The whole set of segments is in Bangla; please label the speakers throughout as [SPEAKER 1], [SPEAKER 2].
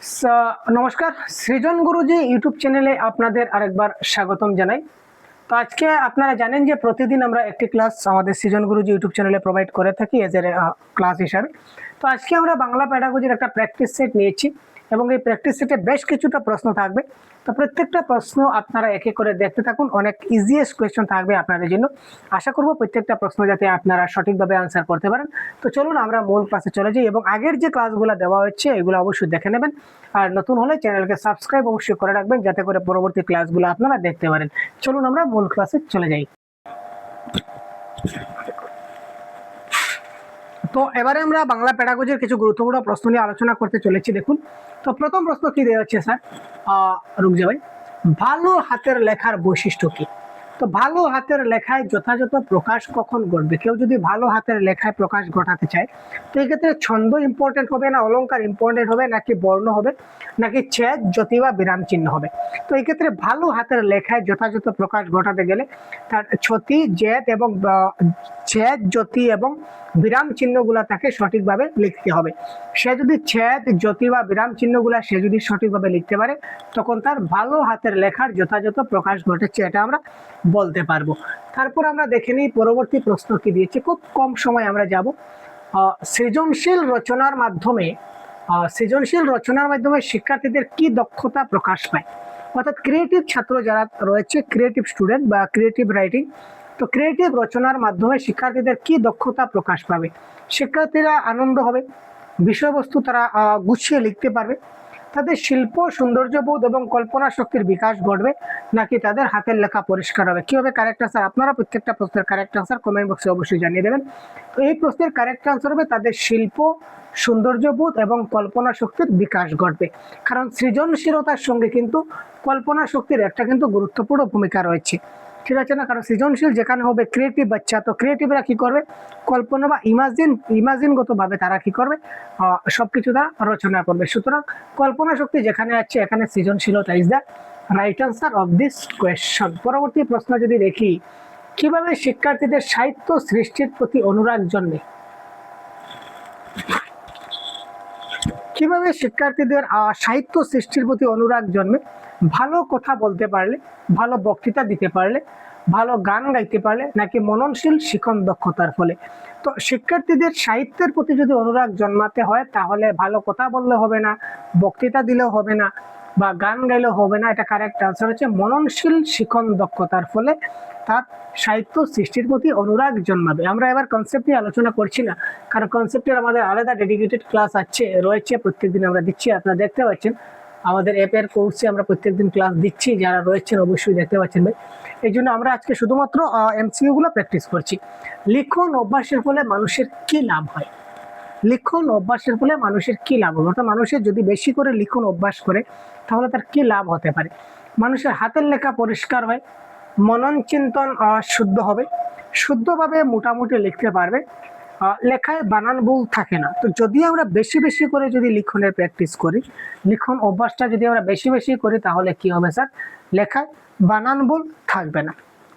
[SPEAKER 1] নমস্কার, সৃজন গুরুজি ইউটিউব চ্যানেলে আপনাদের আরেকবার স্বাগতম জানাই। তো আজকে আপনারা জানেন যে প্রতিদিন আমরা একটি ক্লাস আমাদের সৃজন গুরুজি ইউটিউব চ্যানেলে প্রোভাইড করে থাকি এজ এ ক্লাস হিসাবে। তো আজকে আমরা বাংলা প্যাডাগজির একটা প্র্যাকটিস সেট নিয়েছি এবং এই প্র্যাকটিস সেটে বেশ কিছুটা প্রশ্ন থাকবে। তো প্রত্যেকটা প্রশ্ন আপনারা এক এক করে দেখতে থাকুন, অনেক ইজিয়েস্ট কোয়েশ্চন থাকবে আপনাদের জন্য। আশা করব প্রত্যেকটা প্রশ্ন যাতে আপনারা সঠিকভাবে আনসার করতে পারেন। তো চলুন আমরা মূল ক্লাসে চলে যাই এবং আগের যে ক্লাসগুলো দেওয়া হচ্ছে এগুলো অবশ্যই দেখে নেবেন। আর নতুন হলে চ্যানেলকে সাবস্ক্রাইব অবশ্যই করে রাখবেন যাতে করে পরবর্তী ক্লাসগুলো আপনারা দেখতে পারেন। চলুন আমরা মূল ক্লাসে চলে যাই। তো এবারে আমরা বাংলা প্যাডাগজির কিছু গুরুত্বপূর্ণ প্রশ্ন নিয়ে আলোচনা করতে চলেছি। দেখুন, তো প্রথম প্রশ্ন কি দেওয়া হচ্ছে স্যার, রুকজা ভাই, ভালো হাতের লেখার বৈশিষ্ট্য কি? তো ভালো হাতের লেখায় যথাযথ প্রকাশ কখন ঘটবে? কেউ যদি ভালো হাতের লেখায় প্রকাশ ঘটাতে চায় তো এই ক্ষেত্রে ছন্দ ইম্পর্টেন্ট হবে না অলংকার ইম্পর্টেন্ট হবে নাকি বর্ণ হবে নাকি ছেদ জ্যোতি বা বিরাম চিহ্ন হবে? তো এই ক্ষেত্রে ভালো হাতের লেখায় যথাযথ প্রকাশ ঘটাতে গেলে তার ছতি জেদ এবং ছেদ জ্যোতি এবং বিরাম চিহ্নগুলা তাকে সঠিকভাবে লিখতে হবে। সে যদি ছেদ জ্যোতি বা বিরাম চিহ্নগুলা সে যদি সঠিকভাবে লিখতে পারে তখন তার ভালো হাতের লেখার যথাযথ প্রকাশ ঘটেছে, এটা আমরা বলতে পারবো। তারপর আমরা দেখে নিই পরবর্তী প্রশ্ন কি দিয়েছে, খুব কম সময় আমরা যাব। সৃজনশীল রচনার মাধ্যমে শিক্ষার্থীদের কি দক্ষতা প্রকাশ পায়? অর্থাৎ ক্রিয়েটিভ ছাত্র যারা রয়েছে, ক্রিয়েটিভ স্টুডেন্ট বা ক্রিয়েটিভ রাইটিং, তো ক্রিয়েটিভ রচনার মাধ্যমে শিক্ষার্থীদের কি দক্ষতা প্রকাশ পাবে? শিক্ষার্থীরা আনন্দ হবে, বিষয়বস্তু তারা গুছিয়ে লিখতে পারবে, তাদের শিল্প সৌন্দর্যবোধ এবং কল্পনা শক্তির বিকাশ ঘটবে নাকি তাদের হাতের লেখা পরিষ্কার হবে? কি হবে কারেক্ট আনসার? আপনারা প্রত্যেকটা প্রশ্নের কারেক্ট আনসার কমেন্ট বক্সে অবশ্যই জানিয়ে দেবেন। তো এই প্রশ্নের কারেক্ট আনসার হবে তাদের শিল্প সৌন্দর্যবোধ এবং কল্পনা শক্তির বিকাশ ঘটবে। কারণ সৃজনশীলতার সঙ্গে কিন্তু কল্পনা শক্তির একটা কিন্তু গুরুত্বপূর্ণ ভূমিকা রয়েছে, ঠিক আছে না? কারণ সৃজনশীল যেখানে হবে ক্রিয়েটিভ বাচ্চা, তো ক্রিয়েটিভরা কি করবে? কল্পনা বা ইমাজিনগত ভাবে তারা কি করবে? সবকিছু তারা রচনা করবে। সুতরাং কল্পনা শক্তি যেখানে আছে এখানে সৃজনশীলতা is the right answer of this question. পরবর্তী প্রশ্ন যদি দেখি, কিভাবে শিক্ষার্থীদের সাহিত্য সৃষ্টির প্রতি অনুরাগ জন্মে? কিভাবে শিক্ষার্থীদের সাহিত্য সৃষ্টির প্রতি অনুরাগ জন্মে? ভালো কথা বলতে পারলে, ভালো বক্তৃতা দিতে পারলে, ভালো গান গাইতে পারলে নাকি মননশীল শিখন দক্ষতার ফলে? তো শিক্ষার্থীদের সাহিত্যের প্রতি যদি অনুরাগ জন্মাতে হয় তাহলে ভালো কথা বললে হবে না, বক্তৃতা দিলেও হবে না বা গান গাইলেও হবে না। এটা কারেক্ট আনসার হচ্ছে মননশীল শিখন দক্ষতার ফলে তার সাহিত্য সৃষ্টির প্রতি অনুরাগ জন্মাবে। আমরা এবার কনসেপ্ট নিয়ে আলোচনা করছি না, কারণ কনসেপ্টের আমাদের আলাদা ডেডিকেটেড ক্লাস রয়েছে, প্রত্যেকদিন আমরা দিচ্ছি, আপনারা দেখতে পাচ্ছেন আমাদের অ্যাপের কোর্সে আমরা প্রত্যেকদিন ক্লাস দিচ্ছি, যারা রয়েছেন অবশ্যই দেখতে পাচ্ছেন ভাই। এই জন্য আমরা আজকে শুধুমাত্র এমসিকিউ গুলো প্র্যাকটিস করছি। লিখন অভ্যাসের ফলে মানুষের কি লাভ হয়? লিখন অভ্যাসের ফলে মানুষের কি লাভ হবে? অর্থাৎ মানুষের যদি বেশি করে লিখন অভ্যাস করে তাহলে তার কি লাভ হতে পারে? মানুষের হাতের লেখা পরিষ্কার হয়, মনন চিন্তন শুদ্ধ হবে, শুদ্ধভাবে মোটামুটি লিখতে পারবে, লেখায় বানান ভুল থাকে না। তো যদি আমরা বেশি বেশি করে যদি লিখনের প্র্যাকটিস করি, লিখন অভ্যাসটা যদি আমরা বেশি বেশি করি তাহলে কি হবে স্যার? লেখায় বানান ভুল থাকবে না,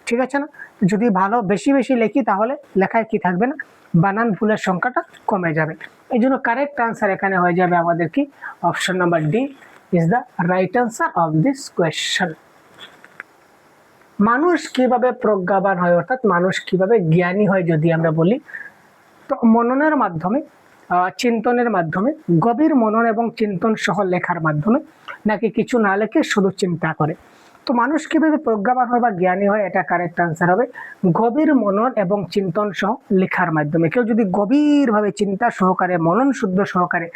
[SPEAKER 1] ঠিক আছে না? যদি ভালো বেশি বেশি লিখি তাহলে লেখায় কি থাকবে না? বানান ভুলের সংখ্যাটা কমে যাবে। এই জন্য কারেক্ট আনসার এখানে হয়ে যাবে আমাদের কি? Option number D is the right answer of this question. মানুষ কিভাবে প্রজ্ঞাবান হয়, অর্থাৎ মানুষ কিভাবে জ্ঞানী হয় যদি আমরা বলি, তো মননের মাধ্যমে, চিন্তনের মাধ্যমে, গভীর মনন এবং চিন্তন সহ লেখার মাধ্যমে নাকি কিছু না লেখে শুধু চিন্তা করে? তো মানুষ কিভাবে প্রজ্ঞাবান হয় বা জ্ঞানী হয়, এটা কারেক্ট আনসার হবে গভীর মনন এবং চিন্তন সহ লেখার মাধ্যমে। কেউ যদি গভীরভাবে চিন্তা সহকারে মনন শুদ্ধ সহকারে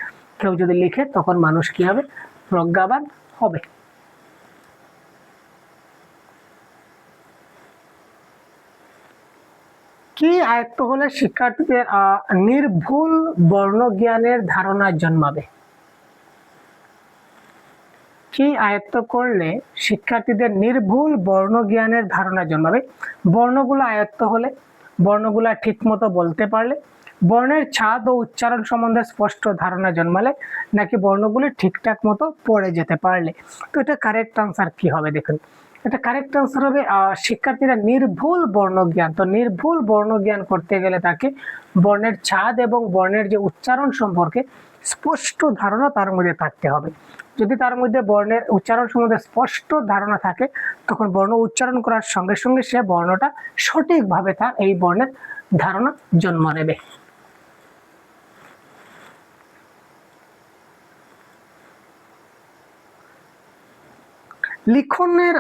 [SPEAKER 1] কেউ যদি লিখে তখন মানুষ কি হবে? প্রজ্ঞাবান হবে। কি আয়ত্ত হলে শিক্ষার্থীদের নির্ভুল বর্ণ জ্ঞানের ধারণা জন্মাবে? কি আয়ত্ত করলে শিক্ষার্থীদের নির্ভুল বর্ণ জ্ঞানের ধারণা জন্মাবে? বর্ণগুলো আয়ত্ত হলে, বর্ণগুলা ঠিক মতো বলতে পারলে, বর্ণের ছাঁদ ও উচ্চারণ সম্বন্ধে স্পষ্ট ধারণা জন্মালে নাকি বর্ণগুলি ঠিকঠাক মতো পড়ে যেতে পারলে? তো এটা কারেক্ট আনসার কি হবে দেখুন, এটা কারেক্ট আনসার হবে শিক্ষার্থীরা নির্ভুল বর্ণজ্ঞান। তো নির্ভুল বর্ণজ্ঞান করতে গেলে তাকে বর্ণের ছাঁদ এবং বর্ণের যে উচ্চারণ সম্পর্কে স্পষ্ট ধারণা তার মধ্যে থাকতে হবে। যদি তার মধ্যে বর্ণের উচ্চারণ সম্বন্ধে স্পষ্ট ধারণা থাকে, তখন বর্ণ উচ্চারণ করার সঙ্গে সঙ্গে সে বর্ণটা সঠিকভাবে তার এই বর্ণের ধারণা জন্ম নেবে। লিখনের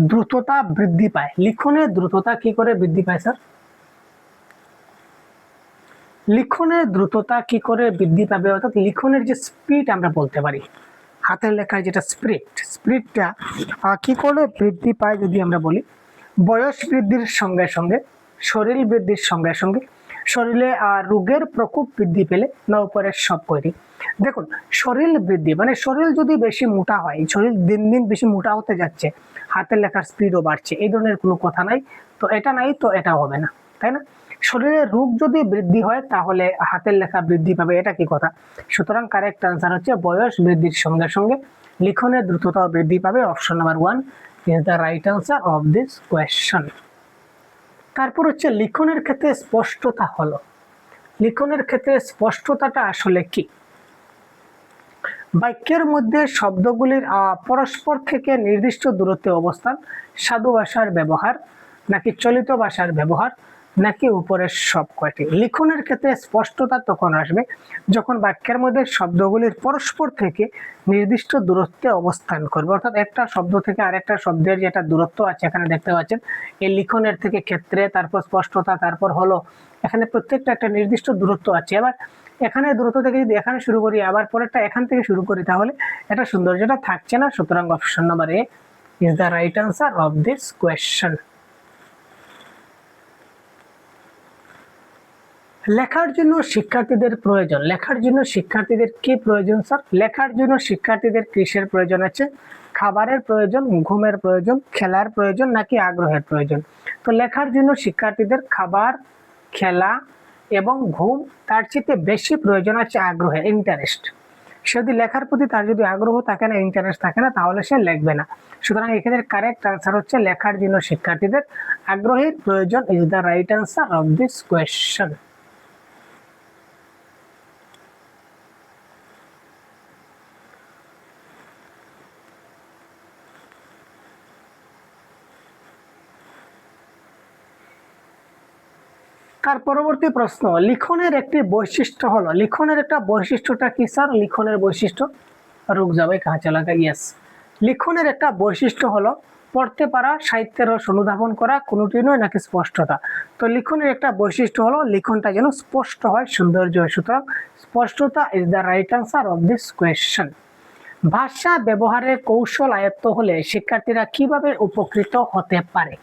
[SPEAKER 1] দ্রুততা বৃদ্ধি পায়। লিখনের দ্রুততা কি করে বৃদ্ধি পায় স্যার? লিখনের দ্রুততা কি করে বৃদ্ধি পাবে, অর্থাৎ লিখনের যে স্পিড আমরা বলতে পারি, হাতের লেখার যেটা স্পিডটা কি করে বৃদ্ধি পায় যদি আমরা বলি, বয়স বৃদ্ধির সঙ্গে সঙ্গে, শরীর বৃদ্ধির সঙ্গে সঙ্গে, শরীরে রোগের প্রকোপ বৃদ্ধি পেলে না উপরের সব কয়টি। দেখুন, শরীর বৃদ্ধি মানে শরীর যদি বেশি মোটা হয়, শরীর দিন দিন বেশি মোটা হতে যাচ্ছে, হাতের লেখার স্পিডও বাড়ছে, এই ধরনের কোনো কথা নাই। তো এটা নাই তো এটা হবে না, তাই না? শরীরের রোগ যদি বৃদ্ধি হয় তাহলে হাতের লেখা বৃদ্ধি পাবে, এটা কি কথা? সুতরাং কারেক্ট আনসার হচ্ছে বয়স বৃদ্ধির সঙ্গে সঙ্গে লিখনের দ্রুততাও বৃদ্ধি পাবে। Option number 1 is the right answer of this question. তারপর হচ্ছে লিখনের ক্ষেত্রে স্পষ্টতা হলো, লিখনের ক্ষেত্রে স্পষ্টতাটা আসলে কি? বাক্যের মধ্যে শব্দগুলির পরস্পর থেকে নির্দিষ্ট দূরত্বে অবস্থান, সাধু ভাষার ব্যবহার নাকি চলিত ভাষার ব্যবহার নাকি উপরের সব কয়টি। লিখনের ক্ষেত্রে স্পষ্টতা তখন আসবে যখন বাক্যের মধ্যে শব্দগুলির পরস্পর থেকে নির্দিষ্ট দূরত্বে অবস্থান করবে, অর্থাৎ একটা শব্দ থেকে আরেকটা শব্দের যেটা দূরত্ব আছে এখানে দেখতে পাচ্ছেন, এই লিখনের থেকে ক্ষেত্রে, তারপর স্পষ্টতা, তারপর হলো, এখানে প্রত্যেকটা একটা নির্দিষ্ট দূরত্ব আছে। এবার এখানে দূরত্ব থেকে যদি এখানে শুরু করি, আবার পরেরটা এখান থেকে শুরু করি, তাহলে এটা সৌন্দর্যটা থাকছে না। সুতরাং option number A is the right answer of this question. লেখার জন্য শিক্ষার্থীদের প্রয়োজন, লেখার জন্য শিক্ষার্থীদের কি প্রয়োজন স্যার? লেখার জন্য শিক্ষার্থীদের কিসের প্রয়োজন আছে? খাবারের প্রয়োজন, ঘুমের প্রয়োজন, খেলার প্রয়োজন নাকি আগ্রহের প্রয়োজন? তো লেখার জন্য শিক্ষার্থীদের খাবার, খেলা এবং ঘুম, তার চেয়ে বেশি প্রয়োজন আছে আগ্রহের, ইন্টারেস্ট। সে যদি লেখার প্রতি তার যদি আগ্রহ থাকে না, ইন্টারেস্ট থাকে না, তাহলে সে লিখবে না। সুতরাং এখানে কারেক্ট আনসার হচ্ছে লেখার জন্য শিক্ষার্থীদের আগ্রহের প্রয়োজন is the right answer of this question. তার পরবর্তী প্রশ্ন, লিখনের একটি বৈশিষ্ট্য হলো, লিখনের একটা বৈশিষ্ট্যটা কি স্যার? লিখনের বৈশিষ্ট্য, রুক যাবে কাহা চলা গা, ইয়েস, লিখনের একটা বৈশিষ্ট্য হলো পড়তে পারা, সাহিত্যের রস অনুধাবন করা, কোনোটি নয় নাকি স্পষ্টতা। তো লিখনের একটা বৈশিষ্ট্য হলো লিখনটা যেন স্পষ্ট হয়, সৌন্দর্য হয়। সুতরাং স্পষ্টতা is the right answer of this question. ভাষা ব্যবহারের কৌশল আয়ত্ত হলে শিক্ষার্থীরা কিভাবে উপকৃত হতে পারে?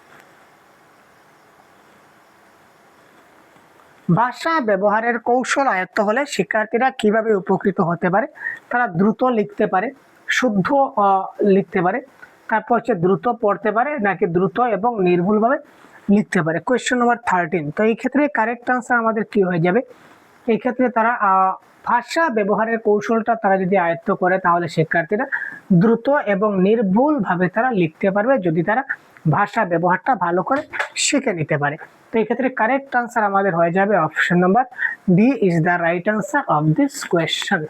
[SPEAKER 1] ভাষা ব্যবহারের কৌশল আয়ত্ত হলে শিক্ষার্থীরা কিভাবে উপকৃত হতে পারে? তারা দ্রুত লিখতে পারে, শুদ্ধ লিখতে পারে, তারপর হচ্ছে দ্রুত পড়তে পারে নাকি দ্রুত এবং নির্ভুলভাবে লিখতে পারে। Question number 13। তো এই ক্ষেত্রে কারেক্ট আনসার আমাদের কি হয়ে যাবে? এই ক্ষেত্রে তারা ভাষা ব্যবহারের কৌশলটা তারা যদি আয়ত্ত করে তাহলে শিক্ষার্থীরা দ্রুত এবং নির্ভুলভাবে তারা লিখতে পারবে, যদি তারা ভাষা ব্যবহারটা ভালো করে শিখে নিতে পারে। তো এই ক্ষেত্রে কারেক্ট আনসার আমাদের হয়ে যাবে option number D is the right answer of this question.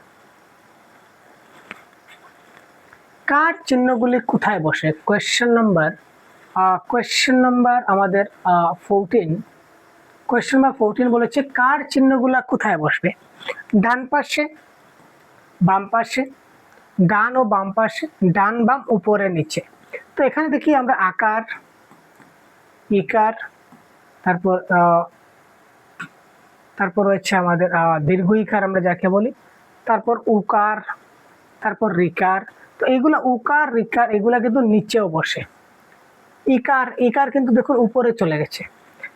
[SPEAKER 1] কার চিহ্নগুলি কোথায় বসে? কোয়েশ্চেন নাম্বার আমাদের 14। কোয়েশ্চেন নাম্বার 14 বলেছে কার চিহ্নগুলা কোথায় বসবে? ডান পাশে, বাম পাশে, ডান ও বাম পাশে, ডান বাম, উপরে নিচে। তো এখানে দেখি আমরা আকার, ইকার, তারপর রয়েছে আমাদের দীর্ঘ ইকার আমরা যাকে বলি, তারপর উকার, তারপর রিকার। তো এইগুলা উকার, রিকার এগুলা কিন্তু নিচেও বসে। ইকার কিন্তু দেখুন উপরে চলে গেছে।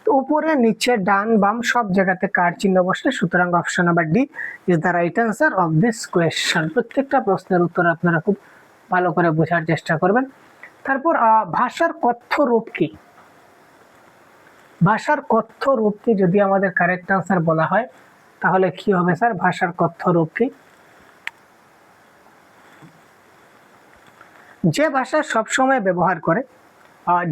[SPEAKER 1] তো উপরে, নিচে, ডান বাম সব জায়গাতে কার চিহ্ন বসে। সুতরাং option number D is the right answer of this question. প্রত্যেকটা প্রশ্নের উত্তর আপনারা খুব ভালো করে বোঝার চেষ্টা করবেন। তারপর ভাষার কথ্য রূপ কি? ভাষার কথ্য রূপ কি যদি আমাদের কারেক্ট আনসার বলা হয় তাহলে কি হবে স্যার? ভাষার কথ্য রূপ কি? যে ভাষা সবসময় ব্যবহার করে,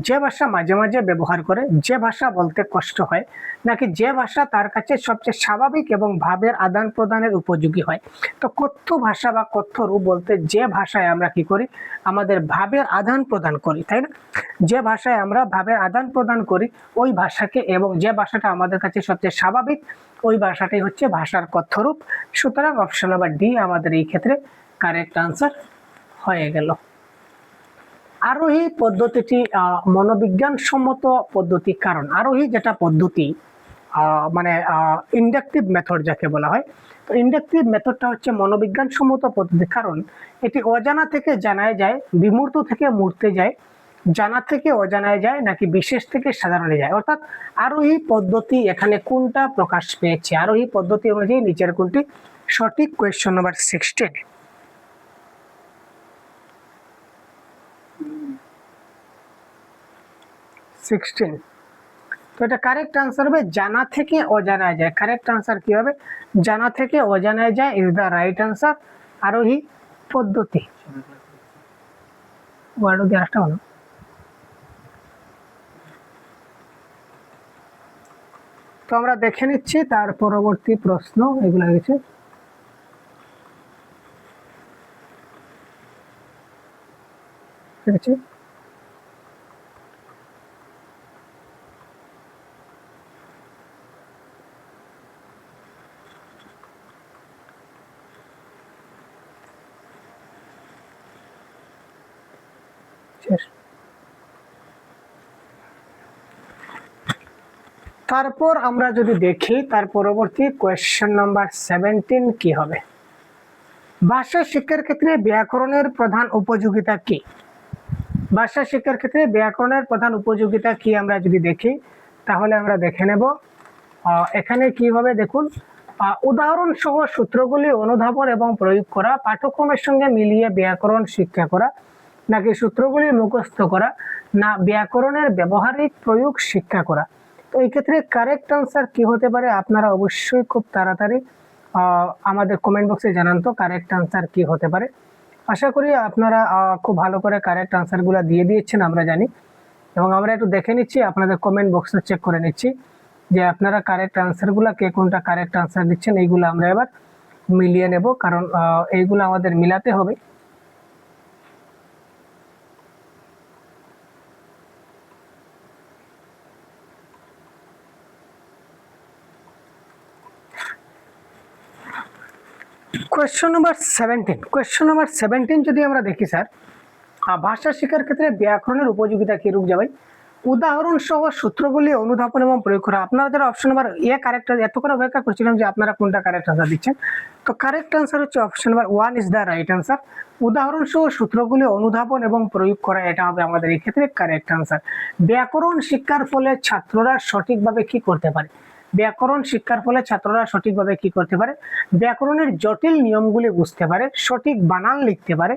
[SPEAKER 1] যে ভাষা মাঝে মাঝে ব্যবহার করে, যে ভাষা বলতে কষ্ট হয়, নাকি যে ভাষা তার কাছে সবচেয়ে স্বাভাবিক এবং ভাবের আদান প্রদানের উপযোগী হয়। তো কথ্য ভাষা বা কথ্য রূপ বলতে যে ভাষায় আমরা কি করি, আমাদের ভাবের আদান প্রদান করি, তাই না? যে ভাষায় আমরা ভাবের আদান প্রদান করি ওই ভাষাকে, এবং যে ভাষাটা আমাদের কাছে সবচেয়ে স্বাভাবিক ওই ভাষাটাই হচ্ছে ভাষার কথ্য রূপ। সুতরাং অপশন নাম্বার ডি আমাদের এই ক্ষেত্রে কারেক্ট আনসার হয়ে গেল। আরোহী পদ্ধতিটি মনোবিজ্ঞান সম্মত পদ্ধতি, কারণ আরোহী যেটা পদ্ধতি মানে ইন্ডাকটিভ মেথড যাকে বলা হয়, তো ইন্ডাকটিভ মেথডটা হচ্ছে মনোবিজ্ঞান সম্মত পদ্ধতি, কারণ এটি অজানা থেকে জানায় যায়, বিমূর্ত থেকে মূর্তে যায়, জানা থেকে অজানায় যায়, নাকি বিশেষ থেকে সাধারণে যায়। অর্থাৎ আরোহী পদ্ধতি এখানে কোনটা প্রকাশ পেয়েছে, আরোহী পদ্ধতি অনুযায়ী নিচের কোনটি সঠিক? Question number 16। তো এটা কারেক্ট আনসার হবে জানা থেকে অজানায় যায়। কারেক্ট আনসার কি হবে? জানা থেকে অজানায় যায় ইজ দ্য রাইট আনসার, আরোহী পদ্ধতি। তো আমরা দেখে নিচ্ছি তার পরবর্তী প্রশ্ন, এগুলো গেছে। ঠিক আছে, তারপর আমরা যদি দেখি তার পরবর্তী কোয়েশ্চেন নাম্বার 17 কি হবে? ভাষা শিক্ষার ক্ষেত্রে ব্যাকরণের প্রধান উপযোগিতা কি? ভাষা শিক্ষার ক্ষেত্রে ব্যাকরণের প্রধান উপযোগিতা কি আমরা যদি দেখি তাহলে আমরা দেখে নেব এখানে কিভাবে। দেখুন, উদাহরণ সহ সূত্রগুলি অনুধাবন এবং প্রয়োগ করা, পাঠ্যক্রমের সঙ্গে মিলিয়ে ব্যাকরণ শিক্ষা করা, নাকি সূত্রগুলি মুখস্থ করা, না ব্যাকরণের ব্যবহারিক প্রয়োগ শিক্ষা করা। তো এই ক্ষেত্রে কারেক্ট আনসার কি হতে পারে? আপনারা অবশ্যই খুব তাড়াতাড়ি আমাদের কমেন্ট বক্সে জানান তো কারেক্ট আনসার কি হতে পারে। আশা করি আপনারা খুব ভালো করে কারেক্ট আনসারগুলো দিয়ে দিয়েছেন, আমরা জানি, এবং আমরা একটু দেখে নিচ্ছি আপনাদের কমেন্ট বক্সে, চেক করে নিচ্ছি যে আপনারা কারেক্ট আনসারগুলো কে কোনটা কারেক্ট আনসার দিচ্ছেন। এইগুলো আমরা এবার মিলিয়ে নেব, কারণ এইগুলো আমাদের মিলাতে হবে। কোয়েশ্চন নাম্বার 17, কোয়েশ্চন নাম্বার 17 যদি আমরা দেখি স্যার, ভাষা শিক্ষার ক্ষেত্রে ব্যাকরণের উপযোগিতা কি? রূপ যাবে উদাহরণ সহ সূত্রগুলি অনুধাবন এবং প্রয়োগ করা। আপনারা যারা অপশন নাম্বার কারেক্ট, এত করে অপেক্ষা করছিলাম যে আপনারা কোনটা কারেক্ট আনসার দিচ্ছেন। তো কারেক্ট আনসার হচ্ছে option number 1 is the right answer. উদাহরণ সহ সূত্রগুলি অনুধাবন এবং প্রয়োগ করা, এটা হবে আমাদের এই ক্ষেত্রে কারেক্ট আনসার। ব্যাকরণ শিক্ষার ফলে ছাত্ররা সঠিকভাবে কি করতে পারে? ব্যাকরণ শিক্ষার ফলে ছাত্ররা সঠিকভাবে কি করতে পারে? ব্যাকরণের জটিল নিয়মগুলি বুঝতে পারে, সঠিক বানান লিখতে পারে,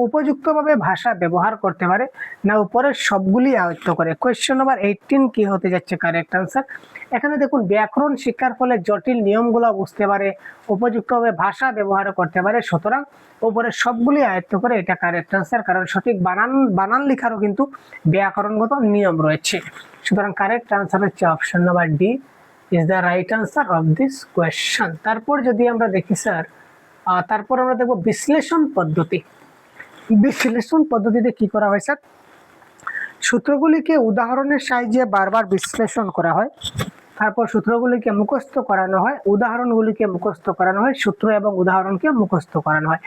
[SPEAKER 1] উপযুক্তভাবে ভাষা ব্যবহার করতে পারে, না উপরের সবগুলি আয়ত্ত করে। কোয়েশ্চন নাম্বার 18 কি হতে যাচ্ছে কারেক্ট আনসার? এখানে দেখুন, ব্যাকরণ শিক্ষার ফলে জটিল নিয়মগুলো বুঝতে পারে, উপযুক্তভাবে ভাষা ব্যবহার করতে পারে, সুতরাং উপরের সবগুলি আয়ত্ত করে, এটা কারেক্ট আনসার। কারণ সঠিক বানান লেখারও কিন্তু ব্যাকরণগত নিয়ম রয়েছে। সুতরাং কারেক্ট আনসার হচ্ছে option number D is the right answer of this question. তারপর যদি আমরা দেখি স্যার, তারপর আমরা দেখব বিশ্লেষণ পদ্ধতি। বিশ্লেষণ পদ্ধতিতে কি করা হয় স্যার? সূত্রগুলিকে উদাহরণের সাহায্যে বারবার বিশ্লেষণ করা হয়, তারপর সূত্রগুলিকে মুখস্থ করানো হয়, উদাহরণগুলিকে মুখস্থ করানো হয়, সূত্র এবং উদাহরণকে মুখস্থ করানো হয়।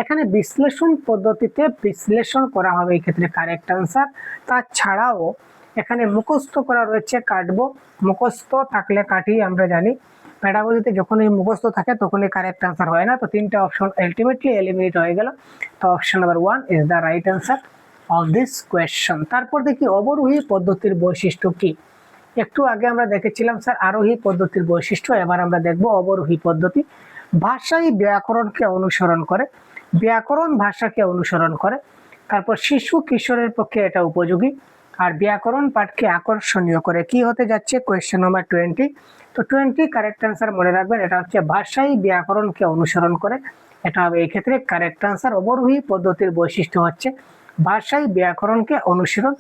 [SPEAKER 1] এখানে বিশ্লেষণ পদ্ধতিতে বিশ্লেষণ করা হবে এই ক্ষেত্রে কারেক্ট আনসার। তাছাড়াও এখানে মুখস্থ করা রয়েছে, কাটবো, মুখস্থ থাকলে কাটি, আমরা জানি প্যাডাগজিতে যখন এই মুখস্থ থাকে তখনই কারেক্ট আনসার হয় না। তো তিনটা অপশন আলটিমেটলি এলিমিনেট হয়ে গেল। তো option number 1 is the right answer of this question. তারপর দেখি অবরোহী পদ্ধতির বৈশিষ্ট্য কি। একটু আগে আমরা দেখেছিলাম স্যার আরোহী পদ্ধতির বৈশিষ্ট্য, এবার আমরা দেখব অবরোহী পদ্ধতি। ভাষাই ব্যাকরণকে অনুসরণ করে, ব্যাকরণ ভাষাকে অনুসরণ করে, তারপর শিশু কিশোরের পক্ষে এটা উপযোগী, আর ব্যাকরণ পাঠকে আকর্ষণীয় করে। কি হতে যাচ্ছে কোয়েশ্চেন নাম্বার 20? তো 20 কারেক্ট আনসার মনে রাখবেন, এটা হচ্ছে ভাষাই ব্যাকরণকে অনুসরণ করে, এটা হবে এই ক্ষেত্রে কারেক্ট আনসার। অবরোহী পদ্ধতির বৈশিষ্ট্য হচ্ছে ভাষাই ব্যাকরণকে অনুসরণ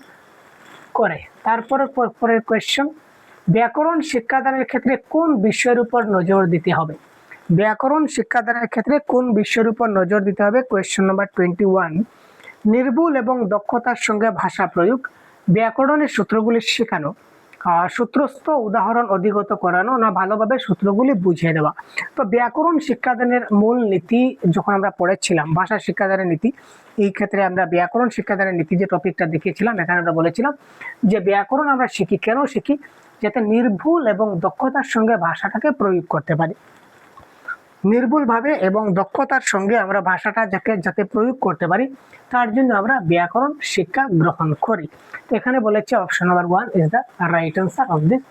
[SPEAKER 1] করে। তারপরে পরের কোয়েশ্চন, ব্যাকরণ শিক্ষাদানের ক্ষেত্রে কোন বিষয়ের উপর নজর দিতে হবে? ব্যাকরণ শিক্ষাদানের ক্ষেত্রে কোন বিষয়ের উপর নজর দিতে হবে? কোয়েশ্চন নাম্বার 21, নির্ভুল এবং দক্ষতার সঙ্গে ভাষা প্রয়োগ, ব্যাকরণের সূত্রগুলি শেখানো, সূত্রস্থ উদাহরণ অধিগত করানো, না ভালোভাবে সূত্রগুলি বুঝিয়ে দেওয়া। তো ব্যাকরণ শিক্ষাদানের মূল নীতি যখন আমরা পড়েছিলাম ভাষা শিক্ষাদানের নীতি, এই ক্ষেত্রে আমরা ব্যাকরণ শিক্ষাদানের নীতি যে টপিকটা দেখিয়েছিলাম, এখানে আমরা বলেছিলাম যে ব্যাকরণ আমরা শিখি, কেন শিখি? যাতে নির্ভুল এবং দক্ষতার সঙ্গে ভাষাটাকে প্রয়োগ করতে পারি। নির্ভুলভাবে এবং দক্ষতার সঙ্গে আমরা ভাষাটা যাতে প্রয়োগ করতে পারি, তার জন্য আমরা ব্যাকরণ শিক্ষা গ্রহণ করি। তো এখানে বলেছে option number 1 is the right answer of this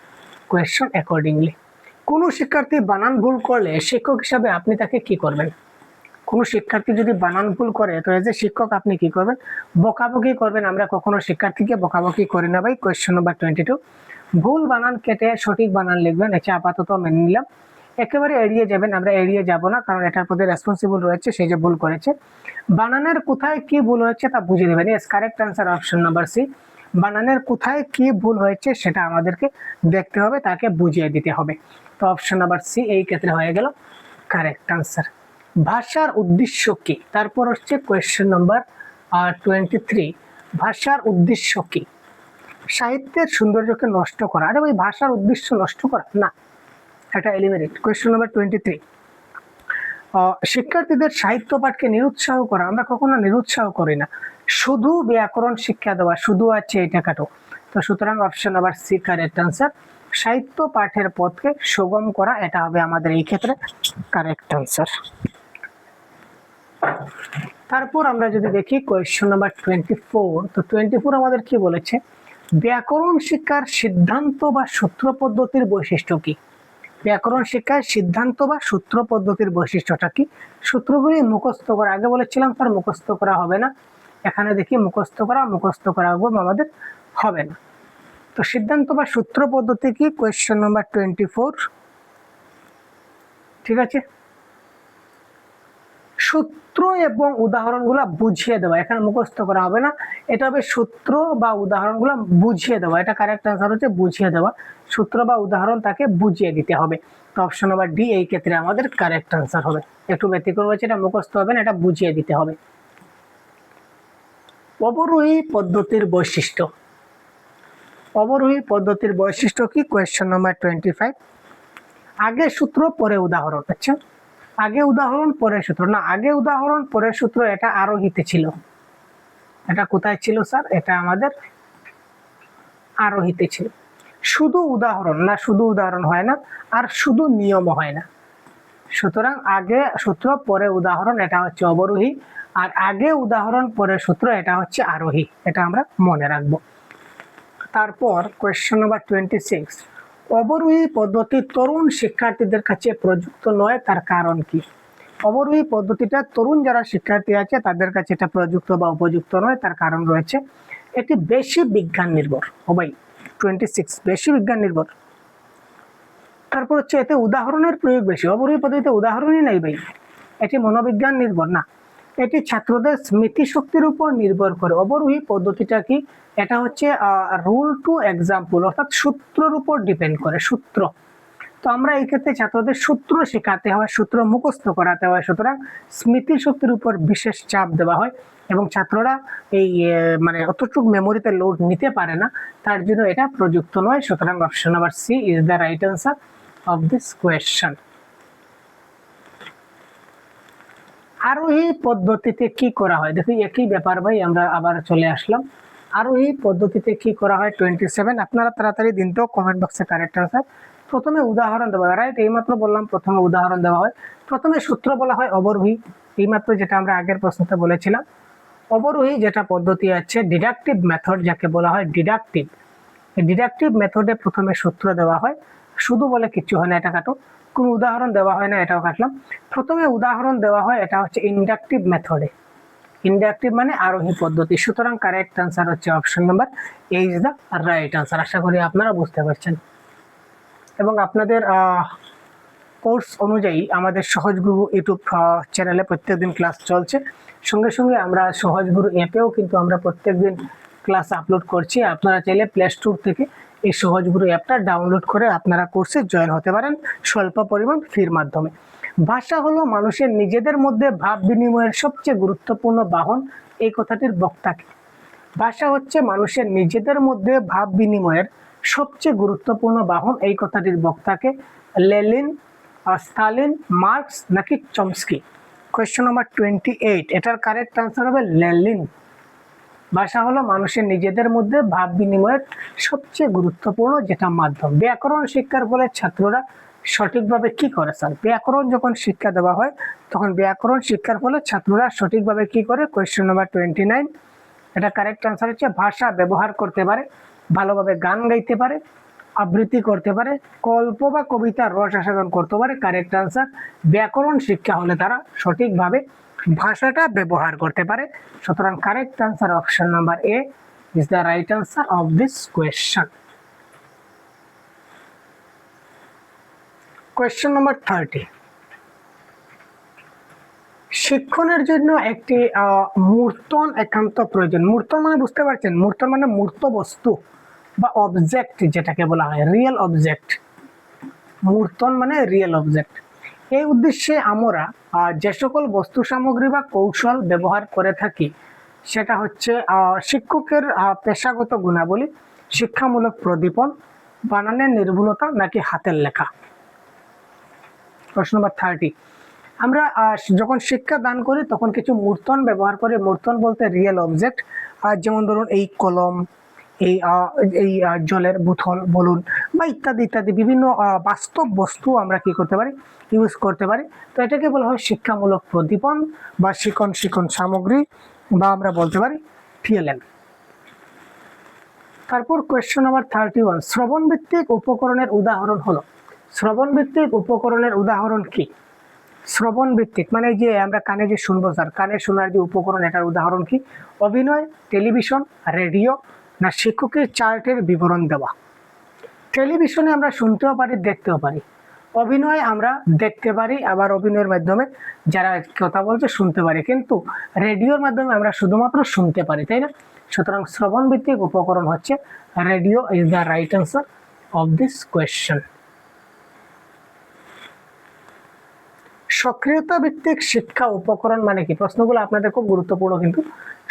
[SPEAKER 1] question accordingly. কোন শিক্ষার্থী বানান ভুল করলে শিক্ষক হিসাবে আপনি তাকে কি করবেন? কোন শিক্ষার্থী যদি বানান ভুল করে, তো এজ এ শিক্ষক আপনি কি করবেন? বকাবকি করবেন। আমরা কখনো শিক্ষার্থীকে বকাবকি করি না ভাই। কোয়েশ্চন নাম্বার 22, ভুল বানান কেটে সঠিক বানান লিখবেন। এটা আপাতত মেনে নিলাম। একেবারে এড়িয়ে যাবেন, আমরা এড়িয়ে যাব না, কারণ এটার প্রতি রেসপন্সিবল রয়েছে সে যে ভুল করেছে। বানানের কোথায় কি ভুল হয়েছে তা বুঝে নেবেন। Yes, correct answer option number C. বানানের কোথায় কি ভুল হয়েছে সেটা আমাদেরকে দেখতে হবে, তাকে বুঝিয়ে দিতে হবে। তো অপশন নাম্বার সি এই ক্ষেত্রে হয়ে গেল কারেক্ট অ্যান্সার। ভাষার উদ্দেশ্য কি? তারপর হচ্ছে কোয়েশ্চেন নাম্বার 23, ভাষার উদ্দেশ্য কি? সাহিত্যের সৌন্দর্যকে নষ্ট করা। আরে ভাই, ভাষার উদ্দেশ্য নষ্ট করা না, এটা এলিমিনেট। কোয়েশ্চেন নাম্বার 23, শিক্ষার্থীদের সাহিত্য পাঠকে নিরুৎসাহ করা। আমরা কখনো নিরুৎসাহ করি না, শুধু ব্যাকরণ শিক্ষা দেওয়া, শুধু আছে এটা কাটো। তো সুতরাং option number C correct answer. সাহিত্য পাঠের পথকে সুগম করা, এটা হবে আমাদের এই ক্ষেত্রে কারেক্ট অ্যান্সার। তারপর আমরা যদি দেখি কোয়েশ্চন নাম্বার 24, তো 24 আমাদের কি বলেছে? ব্যাকরণ শিক্ষার সিদ্ধান্ত বা সূত্র পদ্ধতির বৈশিষ্ট্য কি? ব্যাকরণ শিক্ষার সিদ্ধান্ত বা সূত্র পদ্ধতির বৈশিষ্ট্যটা কি? সূত্রগুলি মুখস্থ করা। আগে বলেছিলাম তার মুখস্থ করা হবে না, এখানে দেখি মুখস্থ করা আমাদের হবে না। তো সিদ্ধান্ত বা সূত্র পদ্ধতি কি? কোয়েশ্চন নাম্বার 24, ঠিক আছে। সূত্র এবং উদাহরণগুলো বুঝিয়ে দেওয়া, এখানে মুখস্থ করা হবে না, এটা হবে সূত্র বা উদাহরণগুলো বুঝিয়ে দেওয়া। এটা কারেক্ট অ্যান্সার হচ্ছে বুঝিয়ে দেওয়া। সূত্র বা উদাহরণ তাকে বুঝিয়ে দিতে হবে। তো অপশন নাম্বার ডি এই ক্ষেত্রে আমাদের কারেক্ট অ্যান্সার হবে। একটু ব্যতিক্রম হচ্ছে, এটা মুখস্থ হবে না, এটা বুঝিয়ে দিতে হবে। অবরোহী পদ্ধতির বৈশিষ্ট্য। অবরোহী পদ্ধতির বৈশিষ্ট্য কি? কোয়েশ্চন নাম্বার 25, আগে সূত্র পরে উদাহরণ। আচ্ছা, আগে উদাহরণ পরে সূত্র না, আগে উদাহরণ পরে সূত্র, এটা আরোহীতে ছিল। এটা কোথায় ছিল স্যার? এটা আমাদের আরোহীতে ছিল। শুধু উদাহরণ না, শুধু উদাহরণ হয় না, আর শুধু নিয়ম হয় না। সুতরাং আগে সূত্র পরে উদাহরণ, এটা হচ্ছে অবরোহী, আর আগে উদাহরণ পরে সূত্র, এটা হচ্ছে আরোহী। এটা আমরা মনে রাখবো। তারপর কোয়েশ্চন নাম্বার 26, অবরোহী পদ্ধতি তরুণ শিক্ষার্থীদের কাছে প্রযুক্ত নয়, তার কারণ কি? অবরোহী পদ্ধতিটা তরুণ যারা শিক্ষার্থী আছে তাদের কাছে এটা প্রযুক্ত বা উপযুক্ত নয়, তার কারণ রয়েছে এটি বেশি বিজ্ঞান নির্ভর। ও ভাই 26, বেশি বিজ্ঞান নির্ভর। তারপর হচ্ছে এতে উদাহরণের প্রয়োগ বেশি। অবরোহী পদ্ধতিতে উদাহরণই নাই ভাই, এটি মনোবিজ্ঞান নির্ভর না, এটি ছাত্রদের স্মৃতি শক্তির উপর নির্ভর করে। অবরোহী পদ্ধতিটা কি? এটা হচ্ছে রুল টু এক্সাম্পল, অর্থাৎ সূত্রের উপর ডিপেন্ড করে, সূত্র। তো আমরা এই ক্ষেত্রে ছাত্রদের সূত্র শেখাতে হয়, সূত্র মুখস্থ করাতে হয়, সুতরাং স্মৃতি শক্তির উপর বিশেষ চাপ দেওয়া হয় এবং ছাত্ররা এই মানে অতটুকু মেমোরিতে লোড নিতে পারে না, তার জন্য এটা প্রযুক্ত নয়। সুতরাং option number C is the right answer of this question. আরোহী পদ্ধতিতে কি করা হয়? দেখি একই ব্যাপার ভাই, আমরা আবার চলে আসলাম। আরোহী পদ্ধতিতে কি করা হয়? 27, আপনারা তাড়াতাড়ি দিন তো কমেন্ট বক্সে কারেক্ট আনসার। প্রথমে উদাহরণ দেওয়া হয়, রাইট? এইমাত্র বললাম প্রথমে উদাহরণ দেওয়া হয়, প্রথমে সূত্র বলা হয় অবরোহী, এইমাত্র যেটা আমরা আগের প্রশ্নতে বলেছিলাম। অবরোহী যেটা পদ্ধতি আছে, ডিডাকটিভ মেথড যাকে বলা হয়, ডিডাকটিভ মেথডে প্রথমে সূত্র দেওয়া হয়, শুধু বলে কিছু হয় না, এটা কাটো। কোনো উদাহরণ দেওয়া হয় না, এটাও কাটলাম। প্রথমে উদাহরণ দেওয়া হয়, এটা হচ্ছে ইন্ডাকটিভ মেথডে। ইন্ডাকটিভ মানে আরোহী পদ্ধতি। সুতরাং কারেক্ট আনসার হচ্ছে option number A is the right answer. আশা করি আপনারা বুঝতে পারছেন। এবং আপনাদের কোর্স অনুযায়ী আমাদের সহজগুরু ইউটিউব চ্যানেলে প্রত্যেকদিন ক্লাস চলছে, সঙ্গে সঙ্গে আমরা সহজগুরু অ্যাপেও কিন্তু আমরা প্রত্যেকদিন ক্লাস আপলোড করছি। আপনারা চাইলে প্লে স্টোর থেকে এই সহজ গুরু অ্যাপটা ডাউনলোড করে আপনারা কোর্সে জয়েন হতে পারেন স্বল্প পরিমাণ ফির মাধ্যমে। ভাষা হলো মানুষের নিজেদের মধ্যে ভাব বিনিময়ের সবচেয়ে গুরুত্বপূর্ণ বাহন। এই কথাটির বক্তাকে। ভাষা হচ্ছে মানুষের নিজেদের মধ্যে ভাব বিনিময়ের সবচেয়ে গুরুত্বপূর্ণ বাহন। এই কথাটির বক্তাকে লেনিন, স্টালিন, মার্কস নাকি চমস্কি? কোয়েশ্চন নাম্বার 28, এটার কারেক্ট আনসার হবে লেনিন। ভাষা হলো মানুষের নিজেদের মধ্যে ভাব বিনিময়ের সবচেয়ে গুরুত্বপূর্ণ যেটা মাধ্যম। ব্যাকরণ শিক্ষার ফলে ছাত্ররা সঠিকভাবে কি করে স্যার? ব্যাকরণ যখন শিক্ষা দেওয়া হয় তখন ব্যাকরণ শিক্ষার ফলে ছাত্ররা সঠিকভাবে কি করে? কোয়েশ্চন নাম্বার 29, এটা কারেক্ট আনসার হচ্ছে ভাষা ব্যবহার করতে পারে, ভালোভাবে গান গাইতে পারে, আবৃত্তি করতে পারে, গল্প বা কবিতার রস আস্বাদন করতে পারে। কারেক্ট আনসার ব্যাকরণ শিক্ষা হলে তারা সঠিকভাবে ভাষাটা ব্যবহার করতে পারে। সুতরাং correct answer option number A is the right answer of this question. Question number 30, শিক্ষণের জন্য একটি মূর্তন একান্ত প্রয়োজন। মূর্তন মানে বুঝতে পারছেন? মূর্তন মানে মূর্ত বস্তু বা অবজেক্ট, যেটাকে বলা হয় রিয়েল অবজেক্ট। মূর্তন মানে রিয়েল অবজেক্ট। এই উদ্দেশ্যে আমরা যে সকল বস্তু সামগ্রী বা কৌশল ব্যবহার করে থাকি সেটা হচ্ছে শিক্ষকের পেশাগত গুণাবলী, শিক্ষামূলক প্রদীপন, বানানের নির্ভুলতা নাকি হাতের লেখা? প্রশ্ন নম্বর 30, আমরা যখন শিক্ষা দান করি তখন কিছু মূর্তন ব্যবহার করি। মূর্তন বলতে রিয়েল অবজেক্ট, যেমন ধরুন এই কলম, এই জলের বোতল বলুন বা ইত্যাদি ইত্যাদি বিভিন্ন বাস্তব বস্তু আমরা কি করতে পারি? ইউজ করতে পারি। তো এটাকে বলা হয় শিক্ষামূলক প্রদীপন বা শিক্ষণ সামগ্রী, বা আমরা বলতে পারি টিএলএম। তারপর কোয়েশ্চন নাম্বার 31, শ্রবণ ভিত্তিক উপকরণের উদাহরণ হলো। শ্রবণ ভিত্তিক উপকরণের উদাহরণ কি? শ্রবণ ভিত্তিক মানে যে আমরা কানে যে শুনবো স্যার, কানে শোনার যে উপকরণ, এটার উদাহরণ কি? অভিনয়, টেলিভিশন, রেডিও না শিক্ষকের চার্টের বিবরণ দেওয়া? টেলিভিশনে আমরা শুনতেও পারি, দেখতেও পারি। অভিনয় আমরা দেখতে পারি, আবার অভিনয়ের মাধ্যমে যারা কথা বলছে শুনতে পারি, কিন্তু রেডিওর মাধ্যমে আমরা শুধুমাত্র শুনতে পারি, তাই না? সুতরাং শ্রবণ ভিত্তিক উপকরণ হচ্ছে radio is the right answer of this question. সক্রিয়তা ভিত্তিক শিক্ষা উপকরণ মানে কি? প্রশ্নগুলো আপনাদের খুব গুরুত্বপূর্ণ কিন্তু।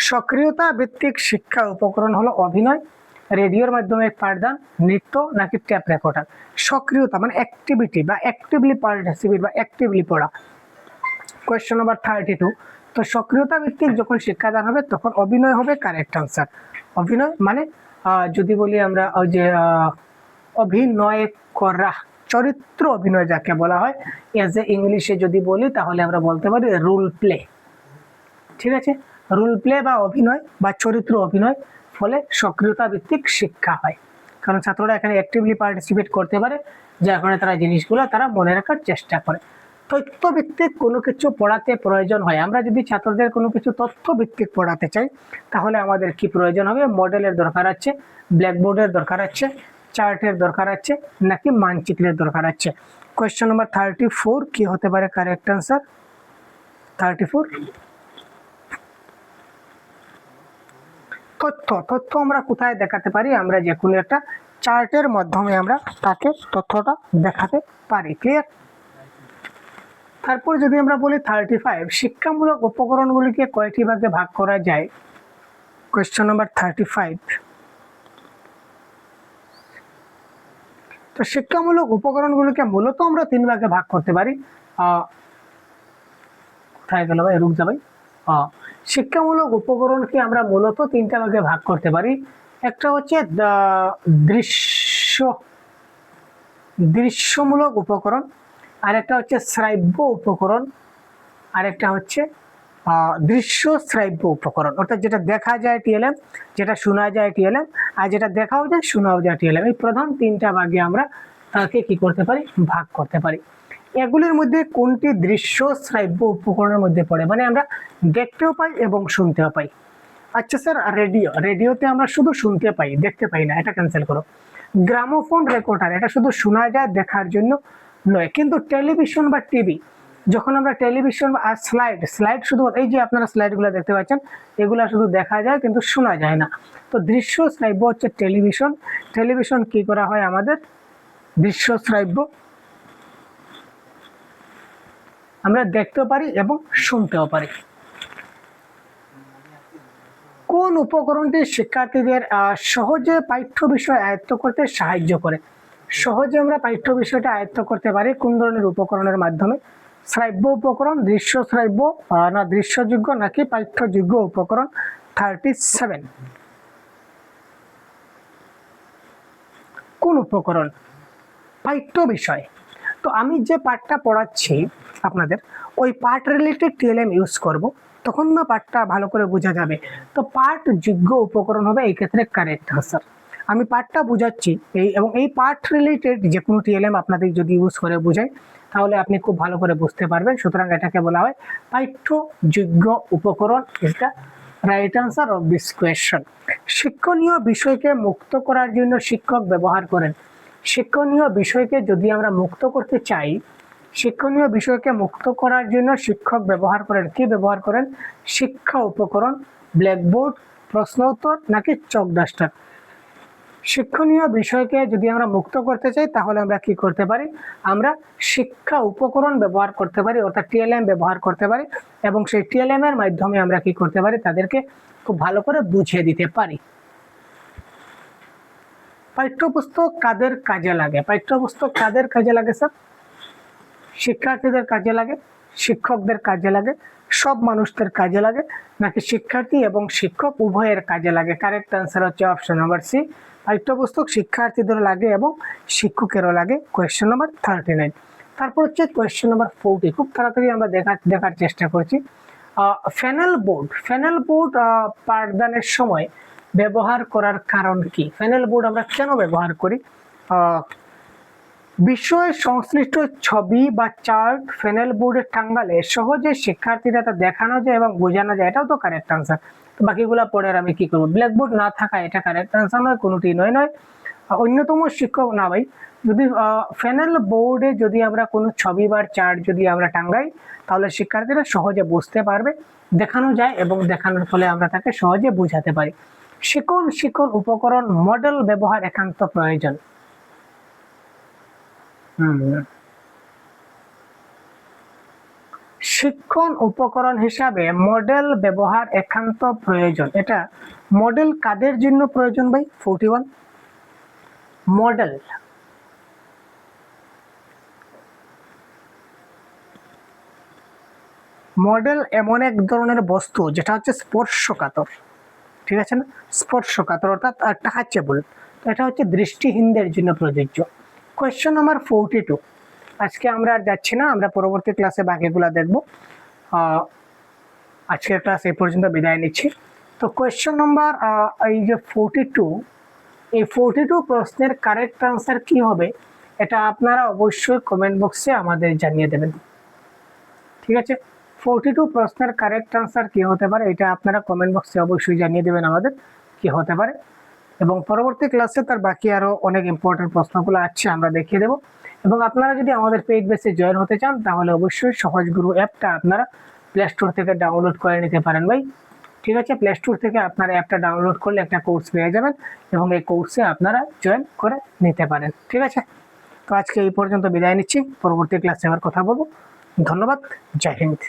[SPEAKER 1] সক্রিয়তা ভিত্তিক শিক্ষা উপকরণ হলো অভিনয়, রেডিওর মাধ্যমে পাঠদান, নৃত্য নাকি ট্যাপ রেকর্ডার? সক্রিয়তা মানে অ্যাক্টিভিটি বা অ্যাক্টিভলি পার্টিসিপেট বা অ্যাক্টিভলি পড়া। কোয়েশ্চন নাম্বার 32, তো সক্রিয়তা ভিত্তিক যখন শিক্ষাদান হবে তখন অভিনয় হবে কারেক্ট আনসার। অভিনয় মানে যদি বলি আমরা ওই যে অভিনয় করা, চরিত্র অভিনয় যাকে বলা হয়, এজ এ ইংলিশে যদি বলি তাহলে আমরা বলতে পারি রোল প্লে। ঠিক আছে, রোল প্লে বা অভিনয় বা চরিত্র অভিনয়, ফলে সক্রিয়তা ভিত্তিক শিক্ষা হয়, কারণ ছাত্ররা এখানে অ্যাক্টিভলি পার্টিসিপেট করতে পারে, যার কারণে তারা জিনিসগুলো তারা মনে রাখার চেষ্টা করে। তথ্য ভিত্তিক কোনো কিছু পড়াতে প্রয়োজন হয়। আমরা যদি ছাত্রদের কোনো কিছু তথ্য ভিত্তিক পড়াতে চাই তাহলে আমাদের কি প্রয়োজন হবে? মডেলের দরকার আছে, ব্ল্যাকবোর্ডের দরকার আছে, চার্টের দরকার আছে নাকি মানচিত্রের দরকার আছে? কোয়েশ্চন নাম্বার 34 কি হতে পারে কারেক্ট আনসার? 34 তথ্য আমরা কোথায় দেখাতে পারি? আমরা যে কোনো একটা চার্টের মাধ্যমে আমরা তাকে তথ্যটা দেখাতে পারি। ক্লিয়ার? তারপর যদি আমরা বলি 35, শিক্ষামূলক উপকরণগুলিকে কয়টি ভাগে ভাগ করা যায়? কোয়েশ্চন নাম্বার 35, তো শিক্ষামূলক উপকরণগুলিকে মূলত আমরা 3 ভাগে ভাগ করতে পারি। কোথায় গেল ভাই? রুক যা ভাই। শিক্ষামূলক উপকরণকে আমরা মূলত 3টা ভাগে ভাগ করতে পারি। একটা হচ্ছে দৃশ্যমূলক উপকরণ, আরেকটা হচ্ছে শ্রাব্য উপকরণ, আরেকটা হচ্ছে দৃশ্য শ্রাব্য উপকরণ। অর্থাৎ যেটা দেখা যায় টিএলএম, যেটা শোনা যায় টিএলএম, আর যেটা দেখাও যায় শোনাও যায় টিএলএম। এই প্রধান 3টা ভাগে আমরা তাকে কি করতে পারি? ভাগ করতে পারি। এগুলির মধ্যে কোনটি দৃশ্য শ্রাব্য উপকরণের মধ্যে পড়ে? মানে আমরা দেখতেও পাই এবং শুনতেও পাই। আচ্ছা স্যার, রেডিওতে আমরা শুধু শুনতে পাই, দেখতে পাই না, এটা ক্যান্সেল করো। গ্রামোফোন রেকর্ডার, এটা শুধু শোনা যায়, দেখার জন্য নয়। কিন্তু টেলিভিশন বা টিভি, যখন আমরা টেলিভিশন আর স্লাইড শুধু এই যে আপনারা স্লাইডগুলো দেখতে পাচ্ছেন, এগুলা শুধু দেখা যায় কিন্তু শোনা যায় না। তো দৃশ্য শ্রাব্য হচ্ছে টেলিভিশন। টেলিভিশন কি করা হয় আমাদের? দৃশ্য শ্রাব্য, আমরা দেখতেও পারি এবং শুনতেও পারি। কোন উপকরণটি শিক্ষার্থীদের সহজে পাঠ্য বিষয় আয়ত্ত করতে সাহায্য করে? সহজে আমরা পাঠ্য বিষয়টা আয়ত্ত করতে পারি কোন ধরনের উপকরণের মাধ্যমে? শ্রাব্য উপকরণ, দৃশ্য শ্রাব্য, না দৃশ্যযোগ্য নাকি পাঠ্যযোগ্য উপকরণ? 37। কোন উপকরণ? পাঠ্য বিষয়। তো আমি যে পাঠটা পড়াচ্ছি আপনাদের, ওই পাঠ রিলেটেড টিএলএম ইউজ করব, তখন না পাঠটা ভালো করে বোঝা যাবে। তো পাঠযোগ্য উপকরণ হবে এই ক্ষেত্রে কারেক্ট আনসার। আমি পাঠটা বুঝাচ্ছি এবং এই পাঠ রিলেটেড যে কোনো টিএলএম আপনাদের যদি ইউজ করে বোঝাই, তাহলে আপনি খুব ভালো করে বুঝতে পারবেন। সুতরাং এটাকে বলা হয় পাঠ্যযোগ্য উপকরণ। Is the right answer of this question. শিক্ষণীয় বিষয়কে মুক্ত করার জন্য শিক্ষক ব্যবহার করেন। শিক্ষণীয় বিষয়কে যদি আমরা মুক্ত করতে চাই, শিক্ষণীয় বিষয়কে মুক্ত করার জন্য শিক্ষক ব্যবহার করেন, কি ব্যবহার করেন? শিক্ষা উপকরণ, ব্ল্যাকবোর্ড, প্রশ্ন উত্তর নাকি চক ডাস্টার? শিক্ষণীয় বিষয়কে যদি আমরা মুক্ত করতে চাই তাহলে আমরা কি করতে পারি? আমরা শিক্ষা উপকরণ ব্যবহার করতে পারি, অর্থাৎ টিএলএম ব্যবহার করতে পারি, এবং সেই টিএলএম এর মাধ্যমে আমরা কি করতে পারি? তাদেরকে খুব ভালো করে বুঝিয়ে দিতে পারি। পাঠ্যপুস্তক কাদের কাজে লাগে? পাঠ্যপুস্তক কাদের কাজে লাগে স্যার? শিক্ষার্থীদের কাজে লাগে, শিক্ষকদের কাজে লাগে, সব মানুষদের কাজে লাগে, নাকি শিক্ষার্থী এবং শিক্ষক উভয়ের কাজে লাগে? কারেক্ট আনসার হচ্ছে অপশন নাম্বার সি। পাঠ্যপুস্তক শিক্ষার্থীদেরও লাগে এবং শিক্ষকেরও লাগে। Question number 39। তারপর হচ্ছে কোয়েশ্চেন নাম্বার 40। খুব তাড়াতাড়ি আমরা দেখার চেষ্টা করছি। ফেনাল বোর্ড পাঠদানের সময় ব্যবহার করার কারণ কি? ফেনাল বোর্ড আমরা কেন ব্যবহার করি? বিষয় সংশ্লিষ্ট ছবি বা চার্ট ফেনাল বোর্ডে টাঙ্গালে সহজে শিক্ষার্থীরা তা দেখানো যায় এবং বোঝানো যায়, এটাও তো কারেক্ট আনসার। তো বাকিগুলা পড়ে আমি কি করবো? ব্ল্যাকবোর্ড না থাকা, এটা কারেক্ট আনসার নয়, কোনোটি নয়। অন্যতম শিক্ষক না ভাই, যদি ফেনাল বোর্ডে যদি আমরা কোনো ছবি বা চার্ট যদি আমরা টাঙ্গাই, তাহলে শিক্ষার্থীরা সহজে বুঝতে পারবে, দেখানো যায় এবং দেখানোর ফলে আমরা তাকে সহজে বোঝাতে পারি। শিক্ষণ উপকরণ মডেল ব্যবহার একান্ত প্রয়োজন। শিক্ষণ উপকরণ হিসাবে মডেল ব্যবহার একান্ত প্রয়োজন। এটা মডেল কাদের জন্য প্রয়োজন ভাই? 41। মডেল এমন এক ধরনের বস্তু যেটা হচ্ছে স্পর্শকাতর, ঠিক আছে না? স্পর্শকাতর অর্থাৎ টাচেবল। তো এটা হচ্ছে দৃষ্টিহীনদের জন্য প্রযোজ্য। Question number 42। আজকে আমরা আর যাচ্ছি না, আমরা পরবর্তী ক্লাসে বাকিগুলা দেখব। আজকের ক্লাস এই পর্যন্ত বিদায় নিচ্ছি। তো কোয়েশ্চেন নাম্বার এই যে 42, এই 42 প্রশ্নের কারেক্ট আনসার কি হবে এটা আপনারা অবশ্যই কমেন্ট বক্সে আমাদের জানিয়ে দেবেন, ঠিক আছে? 42 প্রশ্নের কারেক্ট আনসার কি হতে পারে এটা আপনারা কমেন্ট বক্সে অবশ্যই জানিয়ে দেবেন আমাদের কি হতে পারে, এবং পরবর্তী ক্লাসে তার বাকি আরো অনেক ইম্পর্টেন্ট প্রশ্নগুলো আছে আমরা দেখিয়ে দেব। এবং আপনারা যদি আমাদের পেইড বেসে জয়েন হতে চান তাহলে অবশ্যই সহজ গুরু অ্যাপটা আপনারা প্লে স্টোর থেকে ডাউনলোড করে নিতে পারেন ভাই, ঠিক আছে? প্লে স্টোর থেকে আপনারা অ্যাপটা ডাউনলোড করলে একটা কোর্স পেয়ে যাবেন এবং এই কোর্সে আপনারা জয়েন করে নিতে পারেন, ঠিক আছে? তো আজকে এই পর্যন্ত বিদায় নিচ্ছি, পরবর্তী ক্লাসে আবার কথা বলবো। ধন্যবাদ, জয় হিন্দ।